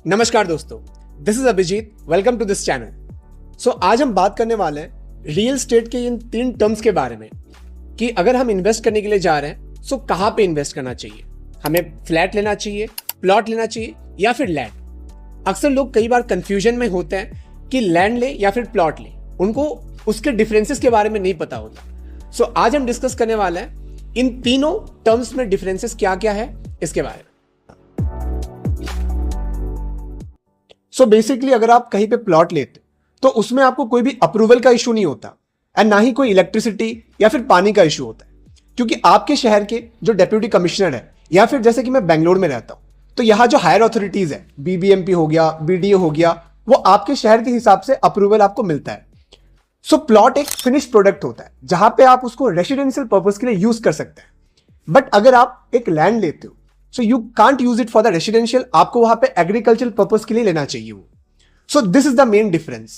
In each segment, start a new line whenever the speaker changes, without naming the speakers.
नमस्कार दोस्तों, this is Abhijeet. Welcome to this channel. So आज हम बात करने वाले हैं रियल एस्टेट के इन 3 टर्म्स के बारे में कि अगर हम इन्वेस्ट करने के लिए जा रहे हैं सो कहाँ पे इन्वेस्ट करना चाहिए। हमें फ्लैट लेना चाहिए, प्लॉट लेना चाहिए या फिर लैंड। अक्सर लोग कई बार कंफ्यूजन में होते हैं कि लैंड ले या फिर प्लॉट ले, उनको उसके डिफरेंसेस के बारे में नहीं पता होता। सो आज हम डिस्कस करने वाले हैं इन तीनों टर्म्स में डिफरेंसेस क्या क्या है इसके बारे में। सो बेसिकली अगर आप कहीं पे प्लॉट लेते तो उसमें आपको कोई भी अप्रूवल का इशू नहीं होता एंड ना ही कोई इलेक्ट्रिसिटी या फिर पानी का इशू होता है, क्योंकि आपके शहर के जो डेप्यूटी कमिश्नर है या फिर जैसे कि मैं बेंगलोर में रहता हूं तो यहाँ जो हायर अथॉरिटीज है, बीबीएमपी हो गया, बीडीओ हो गया, वो आपके शहर के हिसाब से अप्रूवल आपको मिलता है। सो प्लॉट एक फिनिश प्रोडक्ट होता है जहां पे आप उसको रेसिडेंशियल पर्पज के लिए यूज कर सकते हैं। बट अगर आप एक लैंड लेते हो so you can't use it for the residential, आपको वहां पे एग्रीकल्चरल पर्पज के लिए लेना चाहिए वो। So this is the main difference.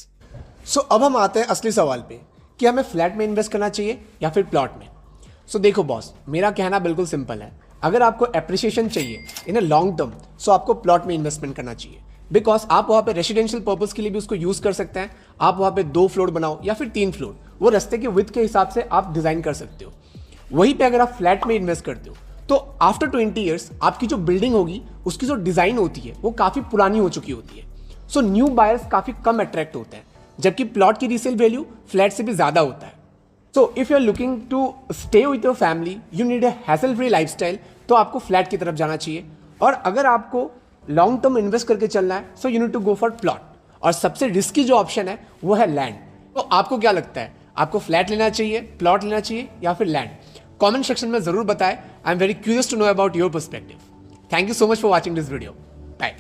So अब हम आते हैं असली सवाल पे कि हमें फ्लैट में इन्वेस्ट करना चाहिए या फिर प्लॉट में। सो देखो बॉस, मेरा कहना बिल्कुल सिंपल है। अगर आपको एप्रिसिएशन चाहिए इन अ लॉन्ग टर्म सो आपको प्लॉट में इन्वेस्टमेंट करना चाहिए, बिकॉज आप वहाँ पे रेसिडेंशियल पर्पज के लिए भी उसको यूज कर सकते हैं। आप वहाँ पे 2 फ्लोर बनाओ या फिर 3 फ्लोर, वो रास्ते के विड्थ के हिसाब से आप डिजाइन कर सकते हो। वहीं पे अगर आप फ्लैट में इन्वेस्ट करते हो तो आफ्टर 20 ईयर्स आपकी जो बिल्डिंग होगी उसकी जो डिजाइन होती है वो काफी पुरानी हो चुकी होती है। सो न्यू बायर्स काफी कम अट्रैक्ट होते हैं, जबकि प्लॉट की रीसेल वैल्यू फ्लैट से भी ज्यादा होता है। So if you are looking to stay with your family, you need a hassle free lifestyle, तो आपको फ्लैट की तरफ जाना चाहिए। और अगर आपको लॉन्ग टर्म इन्वेस्ट करके चलना है so you need to go for plot. और सबसे रिस्की जो ऑप्शन है वो है लैंड। तो आपको क्या लगता है, आपको फ्लैट लेना चाहिए, प्लॉट लेना चाहिए या फिर लैंड? कमेंट सेक्शन में जरूर बताएं। I am very curious to know about your perspective. Thank you so much for watching this video. Bye.